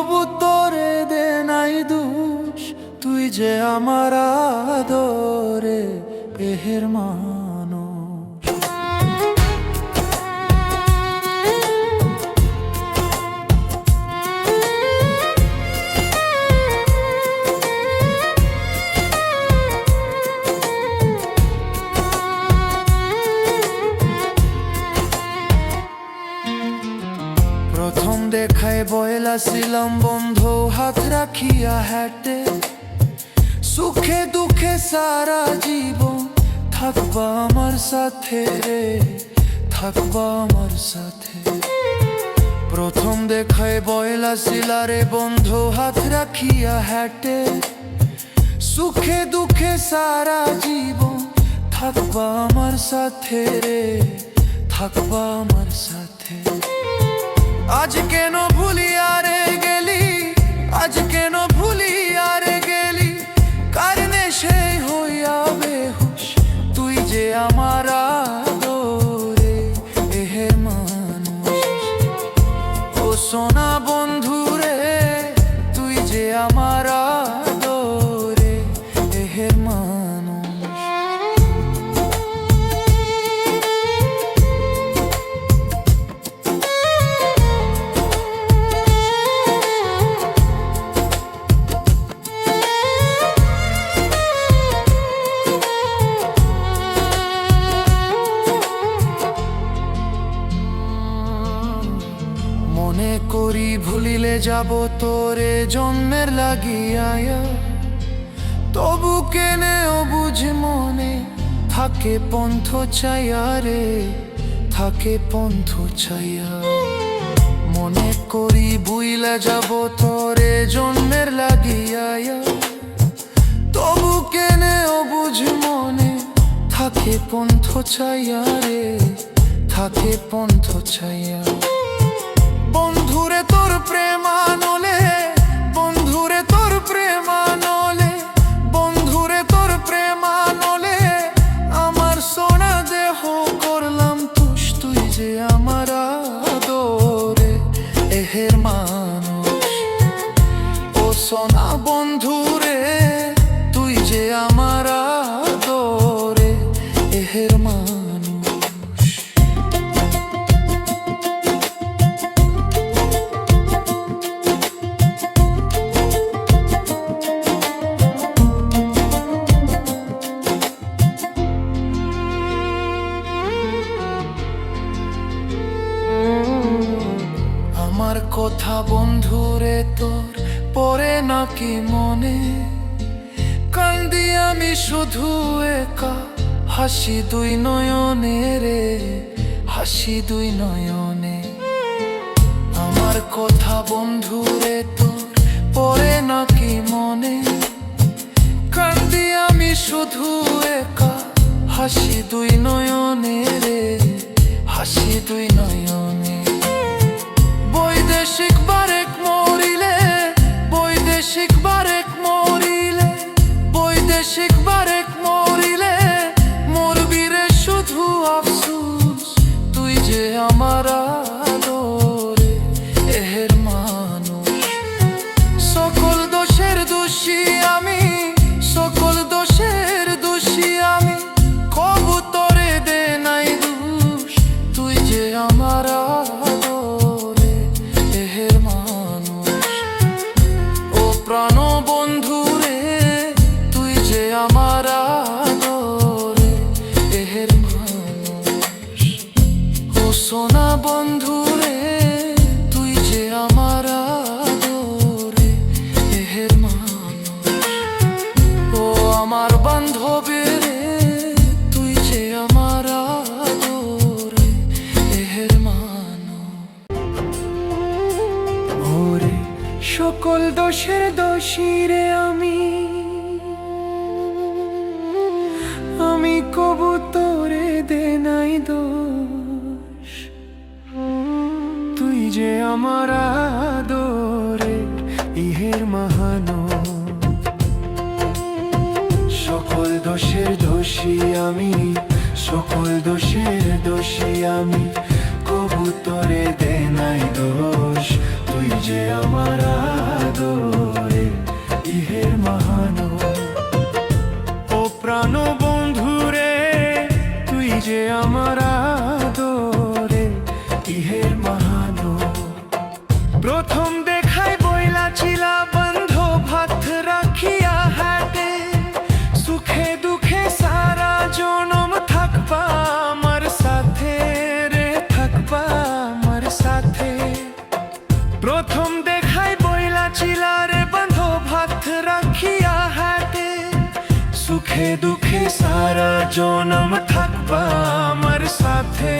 তবু তোরে দে নাই দোষ, তুই যে আমার আদরে এহের মানুষ। প্রথম দেখায় বয়লা ছিলাম বন্ধু হাত রাখিয়া হাঁটে, সুখে দুঃখে সারা জীবন থাকবা আমার সাথে রে, থাকবা আমার সাথে। প্রথম দেখায় বয়লা ছিলা রে বন্ধু হাত রাখিয়া হাঁটে, সুখে দুঃখে সারা জীবন থাকবা আমার সাথে রে, থাকবা আমার সাথে। আজ কেন ভুলিয়া রে গেলি, আজ কেন ভুলিয়া রে গেলি, কারণে সেই হইয়া বেহুশ, তুই যে আমার আদরে এহের মানুষ। ও সোনা বন্ধু রে, তুই যে আমার আদরে এহের মানুষ। মনে করি ভুলিলে যাব তোরে জন্মের লাগিয়া, তবু কেনেও বুঝি মনে থাকে পন্থ চাইয়া রে, থাকে পন্থ চাইয়া। মনে করি ভুইলা যাব তোরে জন্মের লাগিয়া, তবু কেনেও বুঝি মনে থাকে পন্থ চাইয়া রে, থাকে পন্থ চাইয়া। বন্ধুরে তোর প্রেমানলে, বন্ধুরে তোর প্রেমানলে, বন্ধুরে তোর প্রেমানলে, আমার সোনা দেহ করলাম তুষ, তুই যে আমার আদরে এহের মানুষ। ও সোনা বন্ধুরে, তুই যে আমার আদরে এহের মানুষ। আমার কথা বন্ধুরে তোর পরে নাকি মনে, কান্দি আমি শুধু একা, হাসি দুই নয়নে রে, হাসি দুই নয়নে। আমার কথা বন্ধুরে তোর পরে নাকি মনে, কান্দি আমি শুধু একা, হাসি দুই নয়নে রে, হাসি দুই নয়নে। বৈদেশিক বারেক মরিলে, বৈদেশিক বারেক মরিলে, বৈদেশিক বারেক মরিলে, মরবি রে শুধু আফসোস, তুই যে আমার আদরে এহের মানুষ। সকল দোষের দোষী আমি, সকল দোষের দোষী আমি, কবু তোরে দে নাই দোষ, তুই যে আমার আদরে এহের মানুষ। ও প্রাণ বন্ধু রে, তুই যে আমার আদরে এহের মানুষ। ও সোনা বন্ধু রে, তুই যে আমার আদরে এহের মানুষ। ও আমার বান্ধবী রে, তুই যে আমার আদরে এহের মানুষ। ওরে সকল দোষের দোষী রে আমি, আমি কবু তোরে দে নাই দোষ, তুই যে আমার আদরে ইহের মানুষ। সকল দোষের দোষী আমি, সকল দোষের দোষী আমি, কবু তোরে দে নাই দোষ, তুই তুই যে আমার আদরে ইহের মহানো। ও প্রাণ বন্ধুরে তুই যে আমার আদরে ইহের মহানো। প্রথম দেখায় বইলা চিলা বন্ধ ভাত রাখিয়া হাটে, সুখে দুঃখে সারা জনম থাকবা আমার সাথে রে, থাকবা আমার সাথে। প্রথম দেখায় বইলা চিলা রে বন্ধ ভাত রাখিয়া হাটে, সুখে দুঃখে সারা জনম থাকবা আমার সাথে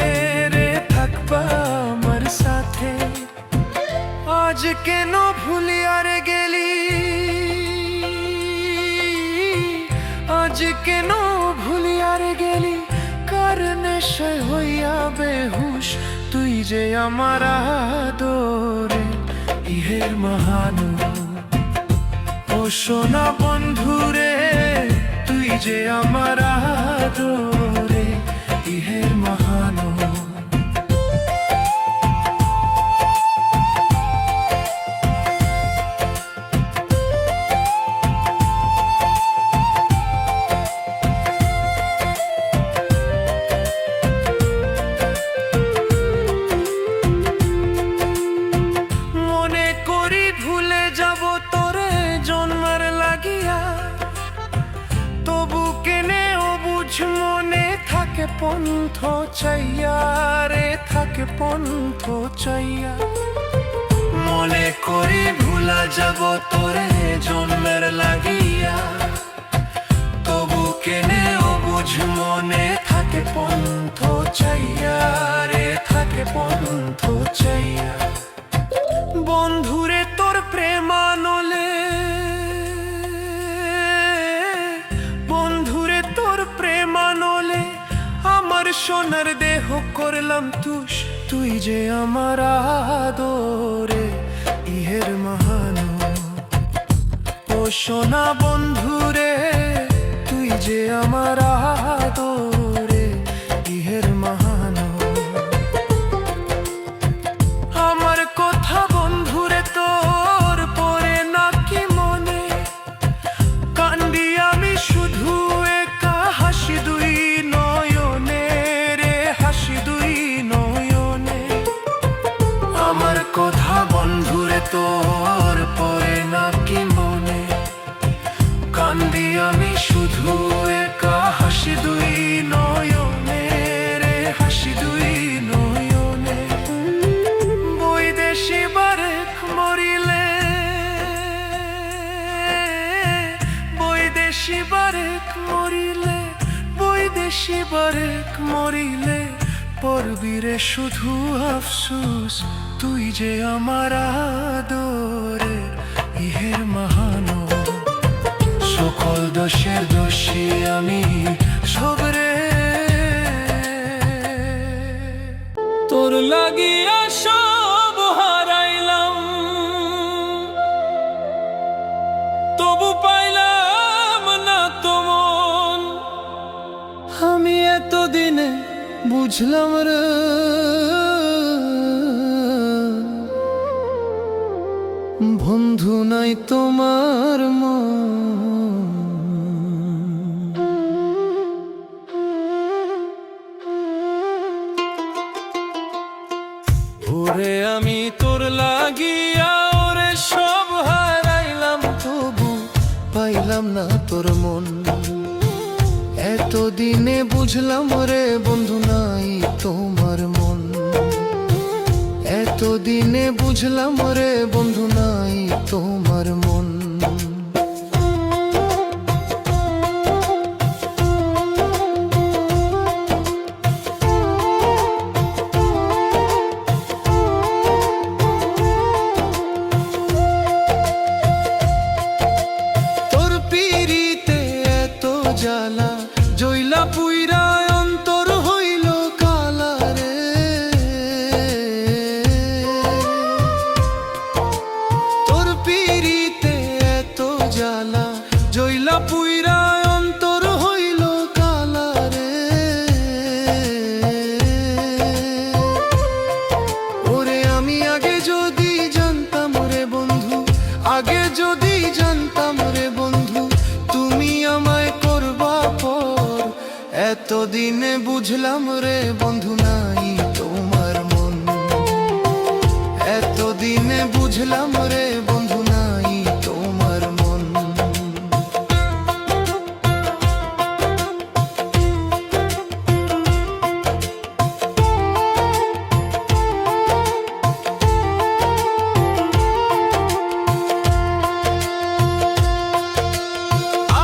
রে, থাকবা আমার সাথে। আজ কেন ভুলিয়া রে গেলি, আজ কেন ভুলিয়া রে গেলি, কার নেশায় হইয়া বেহুশ তুই যে আমার আদরে ইহের মহানো। ও সোনা বন্ধুরে তুই যে আমার আদরে ইহের মহানো। মনে থাকে পন্থ চাইয়া রে, থাকে পন্থ চাইয়া। মনে করি ভুলা যাব তোরে জন্মের লাগিয়া, তবু কেনে অবুঝ মনে থাকে পন্থ চাইয়া রে, থাকে পন্থ চাইয়া। বন্ধুরে তোর প্রেমানলে, বন্ধুরে তোর প্রেমানলে আমার সোনার দেহ করলাম তুষ, তুই যে আমার আদরে ইহের মহানো। ও সোনা বন্ধুরে তুই যে আমার আদরে ইহের মহানো। আমার কথা বন্ধুরে তোর পরে নাকি মনে, কান্দি আমি শুধু একা, হাসি দুই নয়নে রে, হাসি দুই নয়নে। আমার কথা বন্ধুরে তোর পরে নাকি মনে, কান্দি আমি শুধু একা, হাসি দুই নয়নে রে, হাসি দুই নয়নে। বৈদেশি বারেক মরিলে, বৈদেশি বারেক মরিলে, বৈদেশি বারেক মরিলে পরবীরে শুধু আফসুস তুই যে আমার আদরে ইহের মহানো। সকল দোষের দোষী আমি সবরে, তোর লাগিয়া সব হারাইলাম, তবু পাইলাম না তোমন। আমি এতদিনে বুঝলাম রে বন্ধু নাই তোমার মন। ওরে আমি তোর লাগিয়া ওরে সব হারাইলাম, তবু পাইলাম না তোর মন। এতদিনে বুঝলাম রে বন্ধু নাই তোমার মন, এতদিনে বুঝলাম রে বন্ধু নাই তোমার মন। তোর পিরিতে এত জ্বালা জইলা পুইরা অন্তর হইল কালা রে। তোর পিরিতে এত জ্বালা জইলা পুইরা অন্তর হইল কালা রে। ওরে আমি আগে যদি জানতাম আগে যদি জানতাম রে বন্ধু তুমি আমায় করবা পর, এতদিনে বুঝলাম রে বন্ধু নাই তোমার মন, এতদিনে বুঝলাম রে বন্ধু নাই তোমার মন।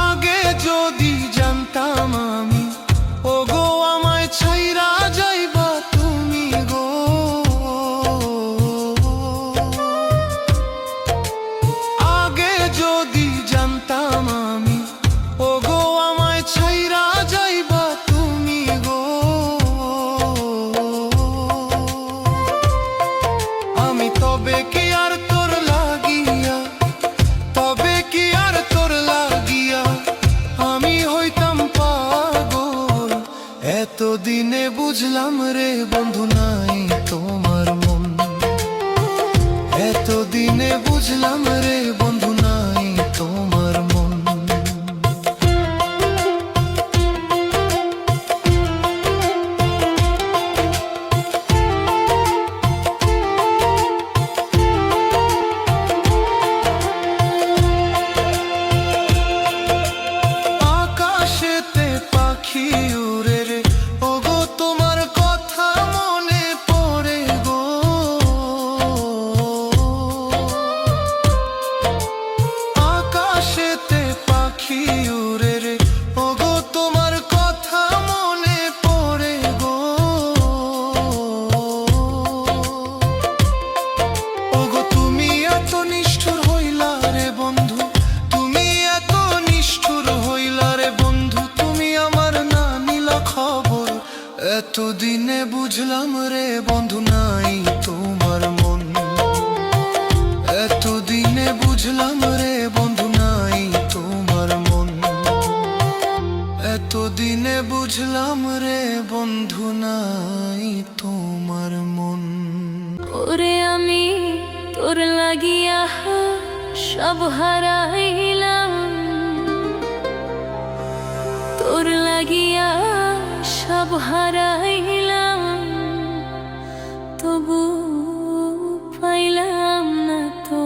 আগে যদি জানতাম আমি ওগো আমায় ছাইরা যাইবা তুমি গো, আগে যদি জানতাম আমি ওগো আমায় ছাইরা যাইবা তুমি গো, আমি তবে কি আর তোর লাগিয়া, তবে কি আর তোর লাগিয়া আমি হইতাম পাগল, এতদিনে বুঝলাম রে বন্ধু নাই তোমার মন, এতদিনে বুঝলাম রে বন্ধু নাই তোমার মন। আকাশেতে পাখি উড়ে রে ওগো তোমার কথা মনে পড়ে গো, আকাশেতে পাখি উড়ে রে ওগো তোমার কথা মনে পড়ে গো, ওগো তুমি এত নিষ্ঠুর হইলা রে বন্ধু, তুমি এত নিষ্ঠুর হইলা রে বন্ধু, তুমি আমার না নিলা খবর, এতদিনে বুঝলাম রে বন্ধু নাই তোমার মন, এতদিনে বুঝলাম রে বন্ধু নাই তোমার মন, এতদিনে বুঝলাম রে বন্ধু নাই তোমার মন। ওরে আমি তোর লাগিয়া সব হারাইলাম, তোর লাগিয়া সব হারাইলাম, তবু পাইলাম না তো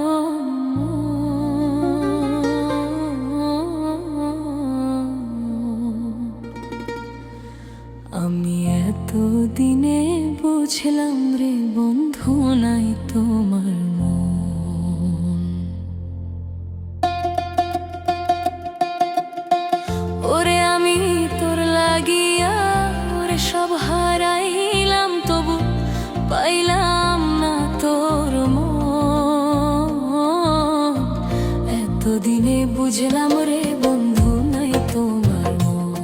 আমি এতদিনে বুঝলাম রে বন্ধু নাই তোমার মন। ওরে আমি তোর লাগিয়া ওরে সব হারাইলাম, তবু পাইলাম না তোর মন, এতদিনে বুঝলাম রে বন্ধু নাই তোমার মন,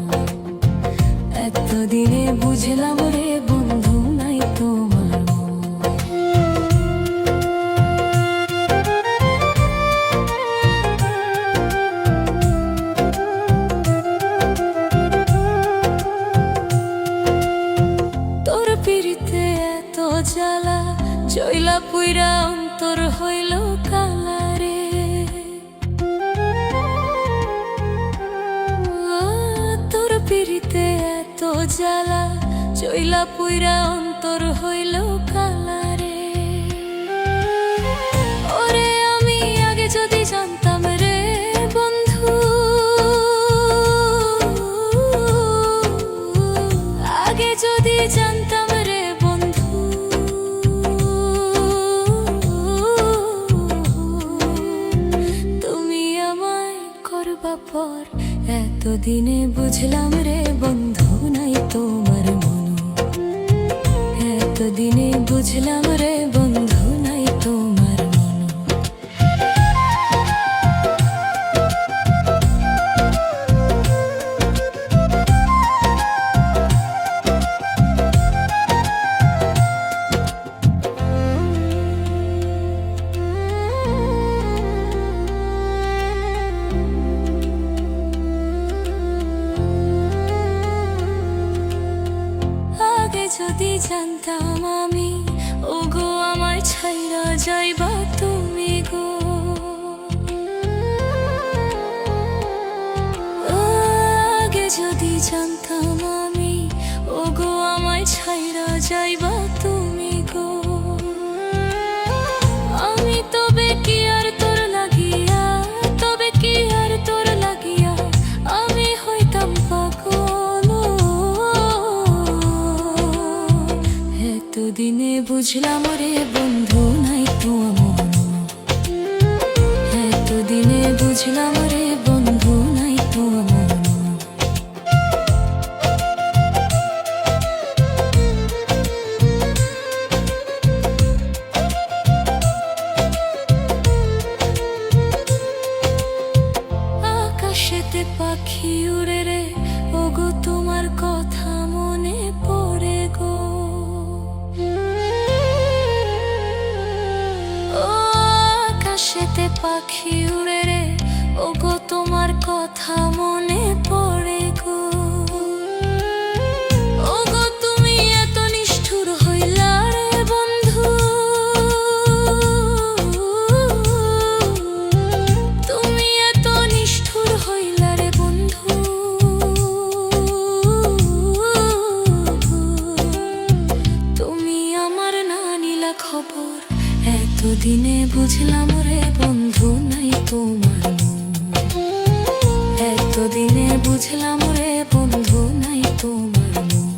এতদিনে বুঝলাম রে বন্ধু নাই তোমার মন। তোর পিড়িতে এত জ্বালা চইলা পুইরা অন্তর হইল কালা রে, তোর পিড়িতে এত জ্বালা চইলা পুইরা অন্তর হইল কালা রে। ওরে আমি আগে যদি জানতাম রে বন্ধু, আগে যদি জানতাম রে বন্ধু, তুমি আমায় করবা পর, এতদিনে বুঝলাম রে বন্ধু নাই তোমার মন, এতদিনে বুঝলাম রে বন্ধু নাই তোমার মন। যদি জানতাম আমি ওগো আমায় ছাইরা যাইবা তুমি গো, যাইবা তুমি গো। আমি তবে কি আর তোর লাগিয়া, তবে কি আর তোর লাগিয়া আমি হইতাম পাগল। এতদিনে বুঝলাম রে বন্ধু নাই তো মন, এতদিনে বুঝলাম রে বন্ধু নাই তো মন। আকাশেতে পাখি উড়ে রে ওগো তোমার কথা মনে পড়ে গো। ও আকাশেতে পাখি উড়ে রে ওগো তোমার কথা মনে পড়ে গো। ওগো তুমি এত নিষ্ঠুর হইলা রে বন্ধু, তুমি এত নিষ্ঠুর হইলা রে বন্ধু। তুমি আমার না নিলা খবর, এতদিনে বুঝলাম রে বন্ধু নাই তোমার মন, এতদিনে বুঝলাম রে বন্ধু নাই তোমার মন।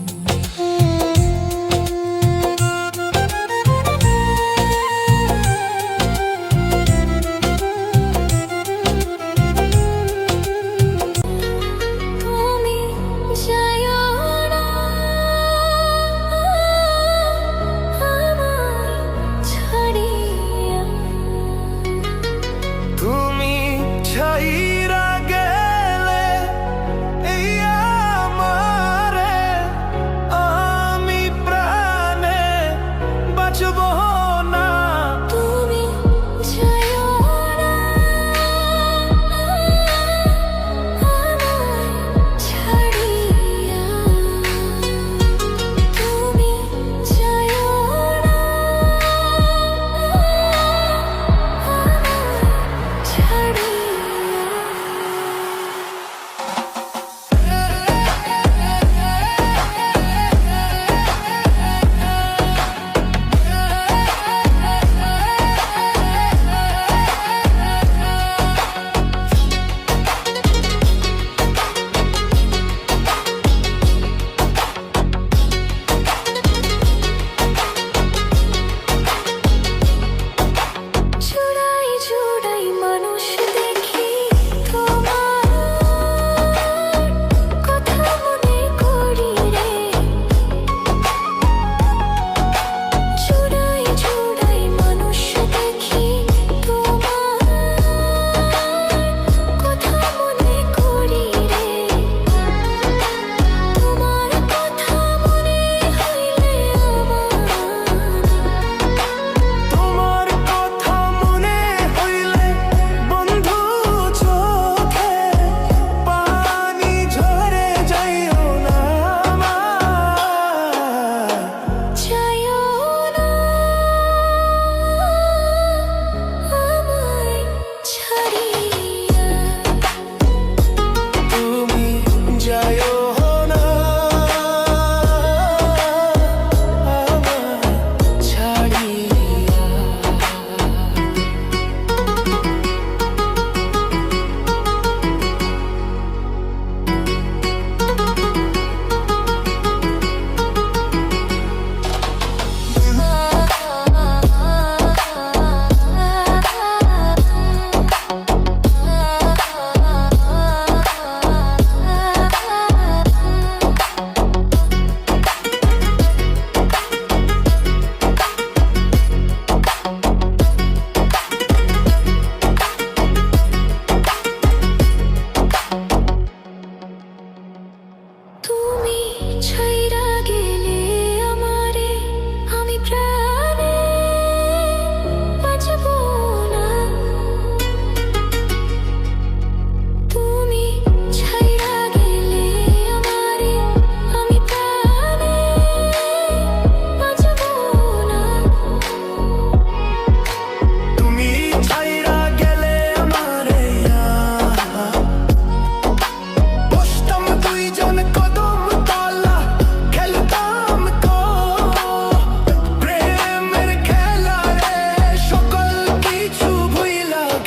তুমি যাইও না আমায় ছাড়িয়া, তুমি ছাইরা গেলে এই আমারে, আমি প্রাণে বাঁচব না। তুমি যাইও না আমায় ছাড়িয়া, তুমি যাইও না আমায় ছাড়িয়া।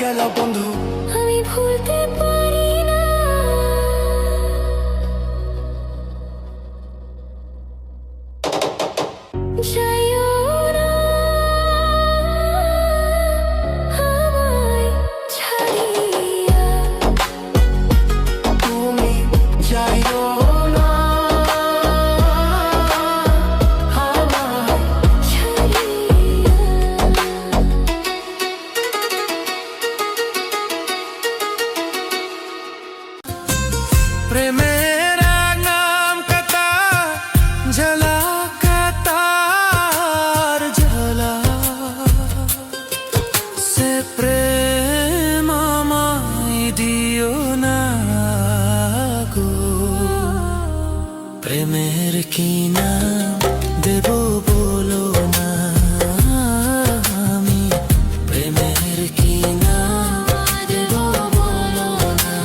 গেল বন্ধু। আমি ভুলতে পারি না। যাইও না আমায় ছাড়িয়া, তুমি যাইও না আমায় ছাড়িয়া। প্রেমের নাম কতা ঝলা কতার ঝলা সে প্রেম আমায় দিও না গো। প্রেমের কি নাম দেব বলো না, আমি প্রেমের কি নাম দেব বলো না।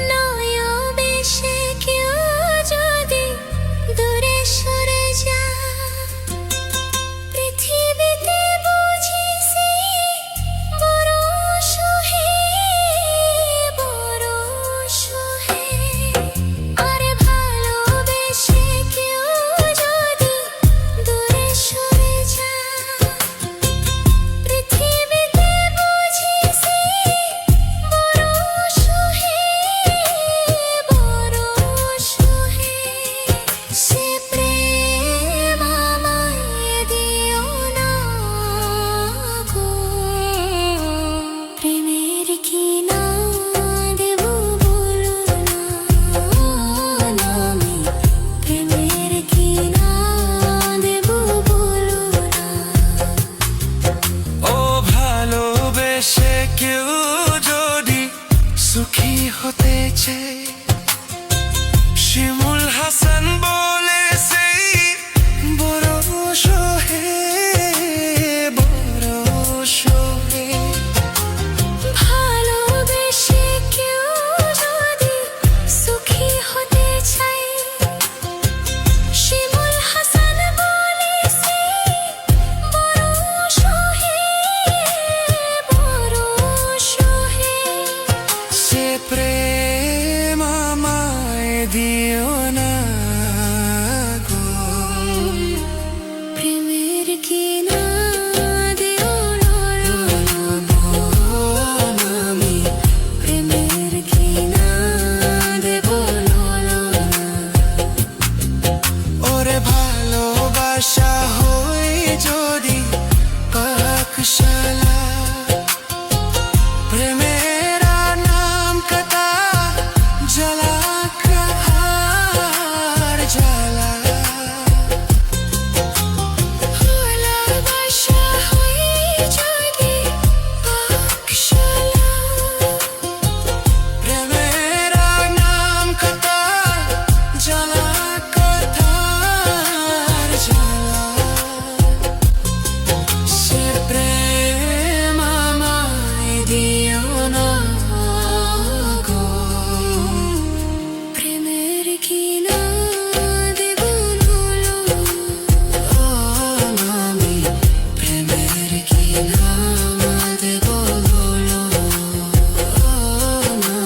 নয়া বেশে কেউ যদি দূরে সরে যায়, পৃথিবীতে বুঝি সে বড় সহে, বড় সহে। আর ভালোবেসে কেউ যদি দূরে সরে যায়, পৃথিবীতে বুঝি সে বড় সহে, বড় সহে। সে প্রেম আমায় দিও না গো। প্রেমের কি নাম দেব বলো না, আমি প্রেমের কি নাম দেব বলো না। ও ভালোবেসে কেউ যদি সুখী হতে চায়, শিমুল হাসান বলে সেই বড় সহে, বড় সহে। ভালোবেসে কেউ যদি সুখী হতে চায়, শিমুল হাসান বলে সে বড় সহে, বড় সহে। সে প্রেম আমায় দিও না গো। প্রেমের কি নাম দিও না, আমি প্রেমের কি নাম দেব বলো না। ওরে ভালোবাসা হই যদি পাকশালা, প্রেমের নাম কতা জ্বালা কাহার জ্বালা। ভালোবাসা হই যদি পাকশালা, প্রেমের নাম কতা জ্বালা কাহার জ্বালা। সে প্রেম আমায় দিও না গো। প্রেমের কি নাম দেব বলো না, আমি প্রেমের কি নাম দেব বলো,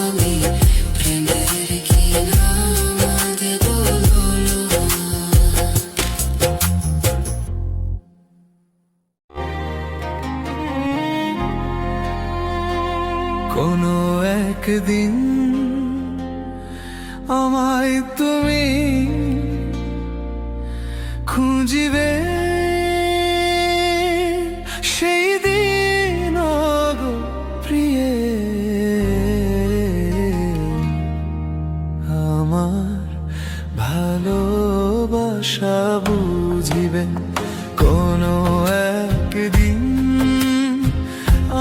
আমি প্রেমের কি নাম দেব বলো। কোনো একদিন আমায় তুমি খুঁজিবে, সেই দিন গো প্রিয়ে আমার ভালোবাসা বুঝিবে। কোনো একদিন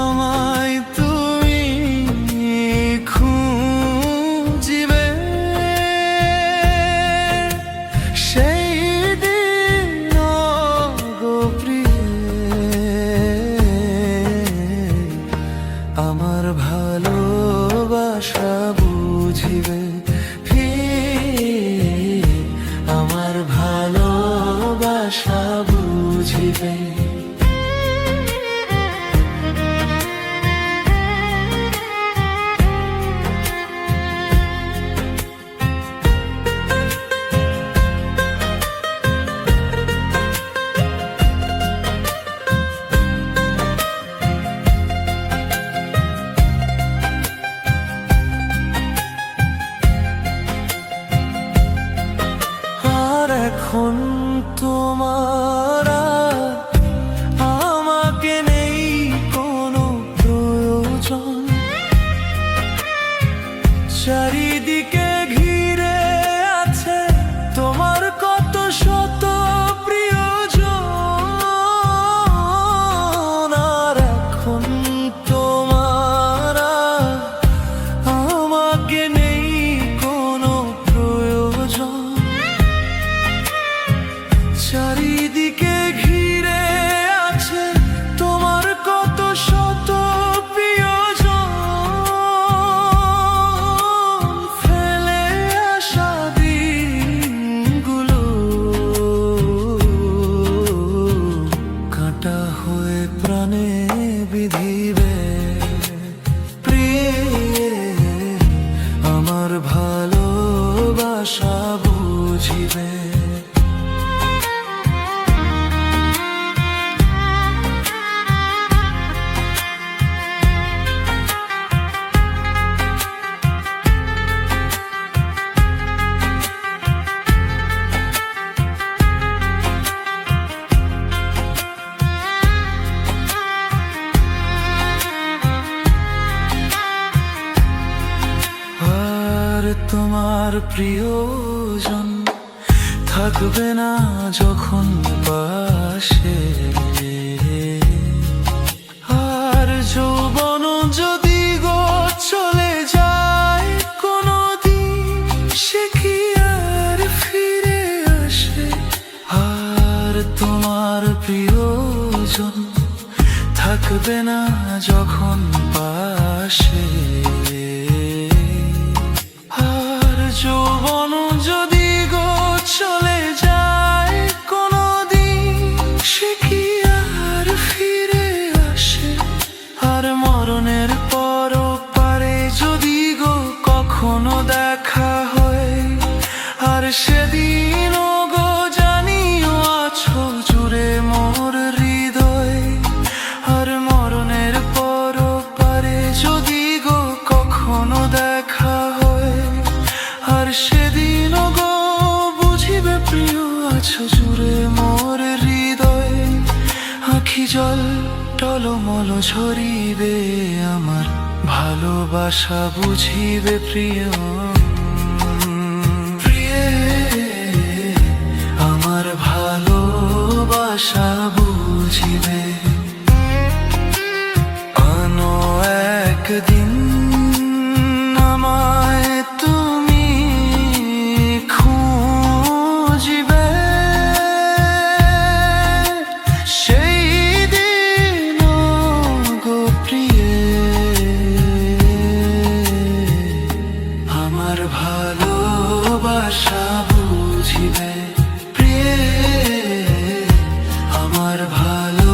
আমায় তুমি চারিদিকে ঘিরে আছে তোমার কত শত প্রিয়জন, আর এখন তোমার আর আমাকে নেই কোনো প্রয়োজন। চারিদিকে ঘিরে আছে তোমার কত শত প্রিয়জন, ফেলে আসা দিনগুলো কাঁটা হয়ে প্রাণে বিধিবে। প্রিয়ে আমার ভালোবাসা বুঝিবে। তোমার প্রিয়জন থাকবে না যখন পাশে, আর যৌবন যদি গো চলে যায় কোনো দিন, সে কি আর ফিরে আসে? আর তোমার প্রিয়জন থাকবে না যখন পাশে, যৌবন যদি গো চলে যায় কোনো দিন, সে কি আর ফিরে আসে? আর মরণের পর পারে যদি গো কখনো দেখা হয়, আর সেদিন গো জানিও আছো জুড়ে মোর হৃদয়। আর মরণের পর পারে যদি গো কখনো দেখা হয়, আর সেদিন গো বুঝিবে প্রিয় আছো জুড়ে মোর হৃদয়। আখি জল টলমল ঝরিবে আমার ভালোবাসা বুঝিবে প্রিয়। প্রিয়ে আমার ভালোবাসা বুঝিবে। আনো একদিন আমায় তুমি খুঁজিবে, সেই দিন গো প্রিয়ে আমার ভালোবাসা বুঝিবে। প্রিয়ে আমার ভালো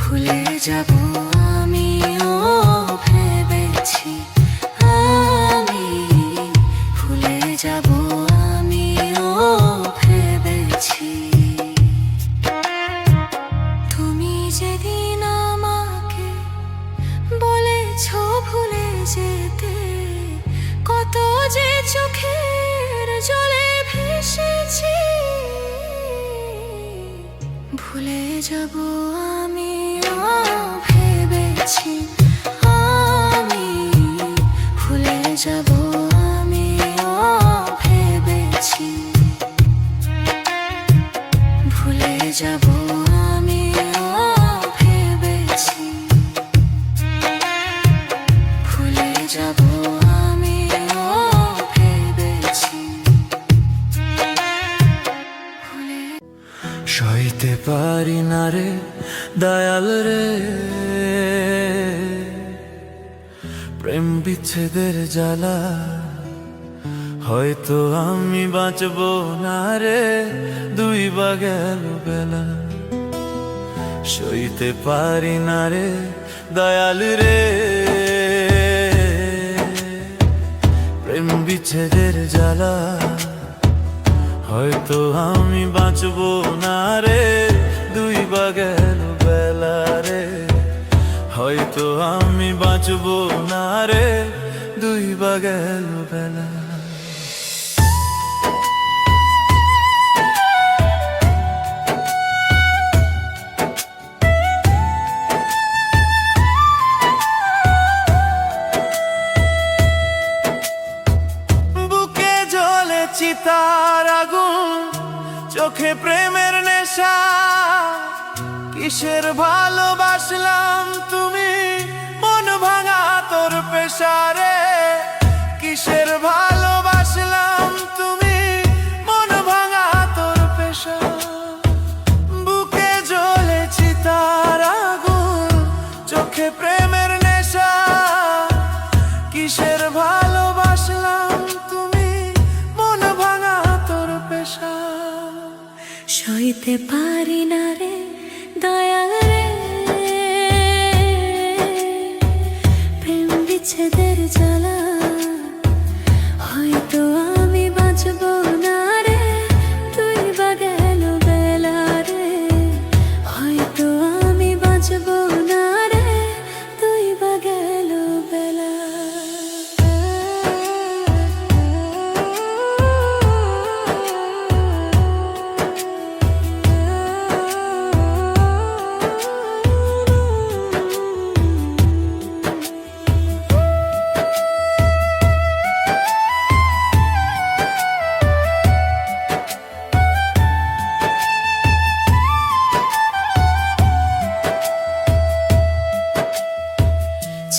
ভুলে যাব আমিও ভেবেছি, আমি ভুলে যাব আমিও ভেবেছি। তুমি যেদিন আমাকে বলেছ ভুলে যেতে, কত যে চোখের জলে ভেসেছি। ভুলে যাব আমিও ভেবেছি, আমি ভুলে যাব আমিও ভেবেছি। ভুলে যাব আমিও ভেবেছি, ভুলে যাব আমিও ভেবেছি। সইতে পারি না রে দয়াল রে, প্রেম বিচ্ছেদের জ্বালা। হয়তো আমি বাঁচবো না রে, দুই বা গেল বেলা। সইতে পারি না রে দয়াল রে, প্রেম বিচ্ছেদের জ্বালা। হয়তো আমি বাঁচবো না রে, দুই বা গেল বেলা রে। হয়তো আমি বাঁচবো না রে, দুই বা গেল বেলা। বুকে জ্বলে চিতার আগুন, চোখে প্রেমের নেশা। কিসের ভালোবাসলাম তুমি, মন ভাঙা তোর পেশা রে। কিসের ভালোবাসলাম তুমি, মন ভাঙা তোর পেশা। বুকে জ্বলে চিতার আগুন, চোখে প্রেমের নেশা। কিসের ভালোবাসলাম তুমি, মন ভাঙা তোর পেশা। সইতে পারি না রে দয়াল রে, প্রেম বিচ্ছেদের জ্বালা। হয়তো আমি বাঁচবো না রে, তুই বা গেল বেলা রে। হয়তো আমি বাঁচবো না রে, তুই বা গেল বেলা।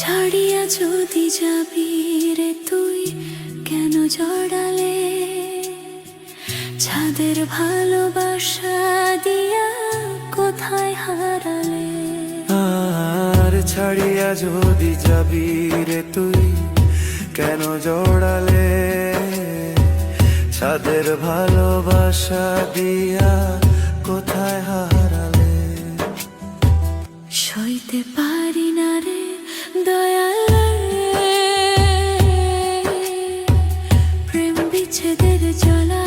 ছাড়িয়া যদি যাবি রে তুই, কেন জড়ালে ছাদের ভালোবাসা দিয়া, কোথায় হারালে। আর ছাড়িয়া যদি যাবি রে তুই, কেন জড়ালে ছাদের ভালোবাসা দিয়া, কোথায় হারালে। সইতে পারি না রে দয়াল রে, প্রেম বিচ্ছেদের জ্বালা।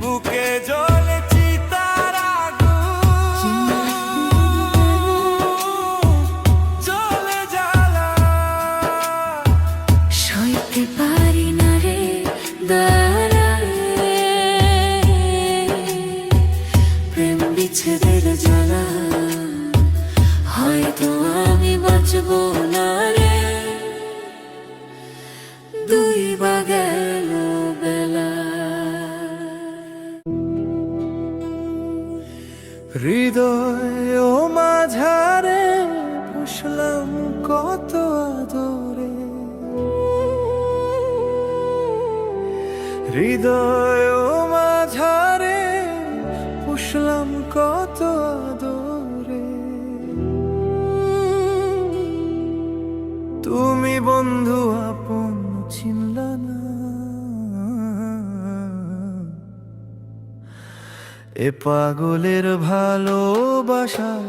বুকে জ্বলে চিতার আগুন, জ্বলে জ্বালা। সইতে পারি না রে দয়াল রে, প্রেম বিচ্ছেদের জ্বালা। হয়তো আমি বাঁচবো না রে, দুই বা গেল বেলা। হৃদয় ও মাঝারে পুষলাম কত আদরে। হৃদয় ও মাঝারে পুষলাম কত আদরে। তুমি বন্ধু আপন চিনলা না, এ পাগলের ভালোবাসার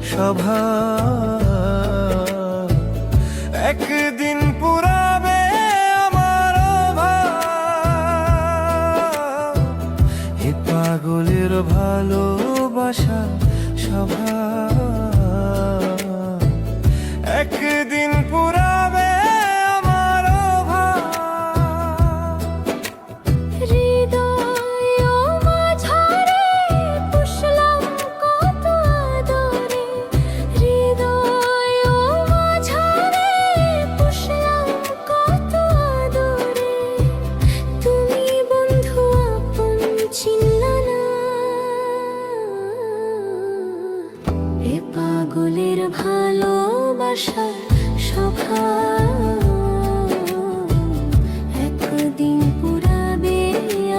স্বভাব। একদিন পুরাবে আমার অভাব, এ পাগলের ভালোবাসা স্বভাব। একদিন পুরাবে আমার অভাব। হৃদয় মাঝারে পুষলাম কত আদরে, হৃদয় মাঝারে পুষলাম কত আদরে, তুমি বন্ধু আপন চিনলা না। এ পাগলের ভালোবাসার স্বভাব, একদিন পুরাবে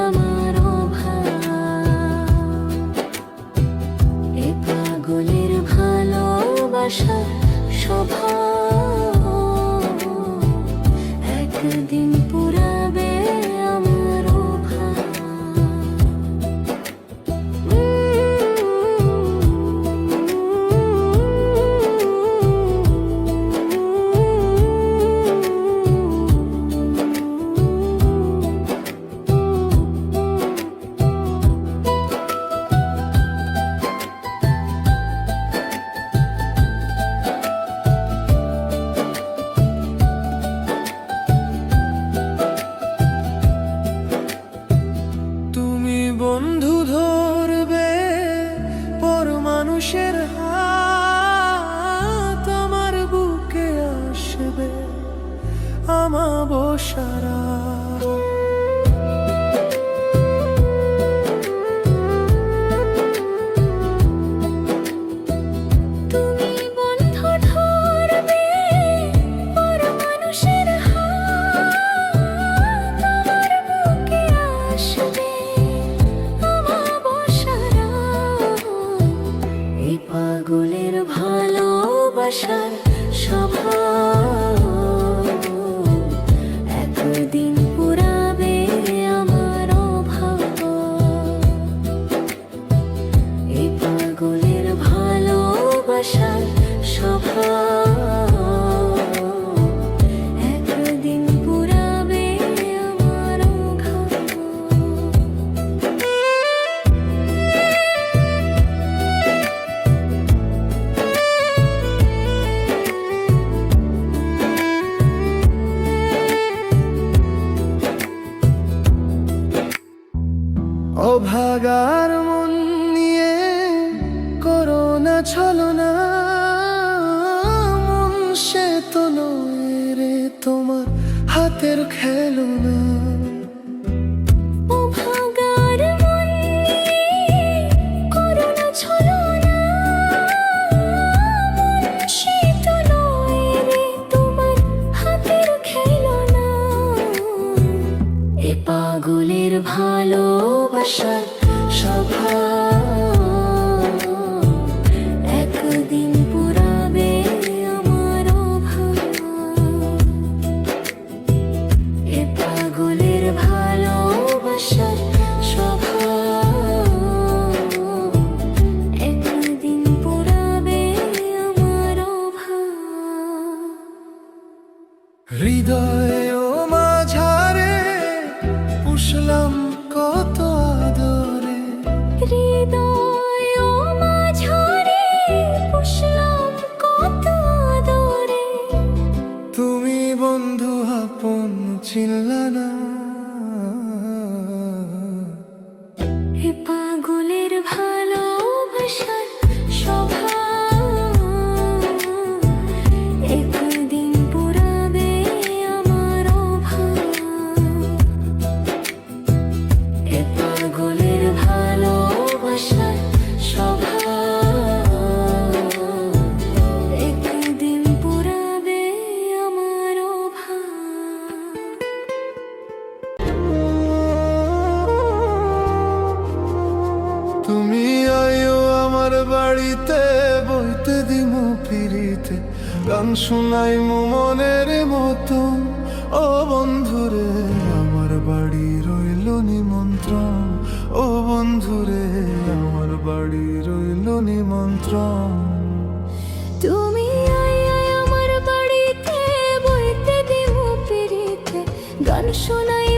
আমার অভাব। এ পাগলের ভালোবাসার স্বভাব, একদিন পুরাবে আমার অভাব। তুমি বন্ধু ধরবে পর মানুষের হাত, আমার বুকে আসবে আমাবস্যারা। তুমি বন্ধু ধরবে পর মানুষের হাত, আমার বুকে আসবে আমাবস্যারা। এই পাগলের ভালোবাসার স্বভাব, একদিন পুরাবে আমার অভাব। এই পাগলের ভালোবাসার স্বভাব, একদিন পুরাবে আমার অভাব। অভাগার মন নিয়ে করোনা ছলনা, মন সে তো নয় রে তোমার হাতের খেলনা। ও ভাগার মন নিয়ে করোনা ছলনা, মন সে তো নয় রে তোমার হাতের খেলনা। এ পাগলের ভালোবাসার স্বভাব, একদিন পুরাবে আমার অভাব। এ পাগলের ভালোবাসার স্বভাব, একদিন পুরাবে আমার অভাব। হৃদয় মাঝারে পুষলাম কত আদরে, হৃদয় মাঝারে পুষলাম কত আদরে, তুমি বন্ধু আপন চিনলা না। এ পাগলের ভালোবাসার স্বভাব, একদিন পুরাবে আমার অভাব। এ পাগলের ভালোবাসার স্বভাব, একদিন পুরাবে আমার অভাব। তুমি আয়ো আমার বাড়িতে, বইতে দিমু পিড়িতে, গান শুনাইমু মনের মতন। ও বন্ধুরে আমার বাড়ি রইল নিমন্ত্রণ, ও বন্ধুরে আমার বাড়ি রইল নিমন্ত্রণ। তুমি আয় আয় আমার বাড়িতে বইতে দিমু পিড়িতে গান শোনাই